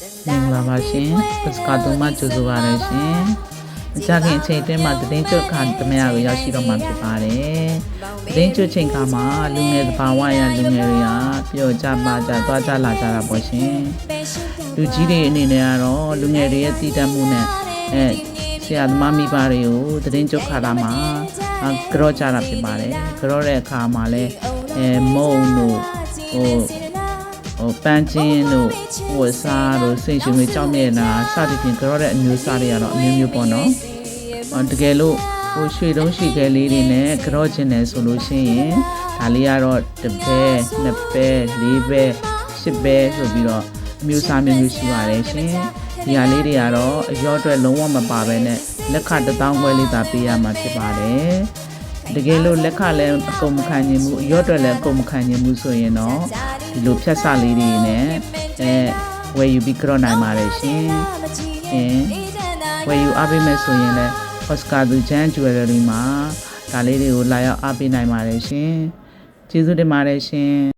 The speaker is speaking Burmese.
မင်္ဂလာပါရှင်ပစကာတုံးမကြိုဆိုပါရရှင်အကြခင်အချိန်အတွင်းမှာသတင်းကျွတ်ခါတမရကိုရောက်ရှိတော့မှာဖြစ်ပါတယ်သတင်းကျွတ်ချိန်ခါမှာလူငယ်သဘာဝရလူငယ်တွေကပြောကြပါကြသွားကြလာကြတာပေါ့ရှင်လူကြီးတွေအနေနဲ့ကတော့လူငယ်တွေရဲ့တည်တတ်မှုနဲ့ဆရာသမားမိဘတွေကိုသတင်းကျွတ်ခါတာမှာကြော့ကြတာဖြစ်ပါတယ်ကြော့တဲ့အခါမှာလဲမုံတို့ပန်းချင်းတို့ဝတ်စားတို့စိတ်ရှင်တွေကြောက်မြဲတာစသဖြင့်ကြော့တဲ့အမျိုးစားတွေကတော့အမျိုးမျိုးပေါ့နော်တကယ်လို့ရွှေတုံးရှိခဲလေးတွေနဲ့ကြော့ခြင်းတယ်ဆိုလို့ရှိရင်ဒါလေးကတော့တစ်ပဲနှစ်ပဲလေးပဲရှစ်ပဲဆိုပြီးတော့အမျိုးစားမျိုးမျိုးရှိပါတယ်ရှင်ဒီဟာလေးတွေကတော့အရော့အတွက်လုံးဝမပါဘဲနဲ့လက်ခ1000ခွဲလေးသာပေးရမှာဖြစ်ပါတယ်တကယ်လို့လက်ခလည်းအကုန်မခံနိုင်ဘူးအရော့အတွက်လည်းအကုန်မခံနိုင်ဘူးဆိုရင်တော့ဒီလိုဖြတ်စလေးတွေနဲ့ဝယ်ယူပြီးကြော့နိုင်ပါတယ်ရှင်ဝယ်ယူအားပေးမယ်ဆိုရင်လည်း Oscar သူချမ်း Jewelry မှာဒါလေးတွေကိုလာရောက်အားပေးနိုင်ပါတယ်ရှင်ကျေးဇူးတင်ပါတယ်ရှင်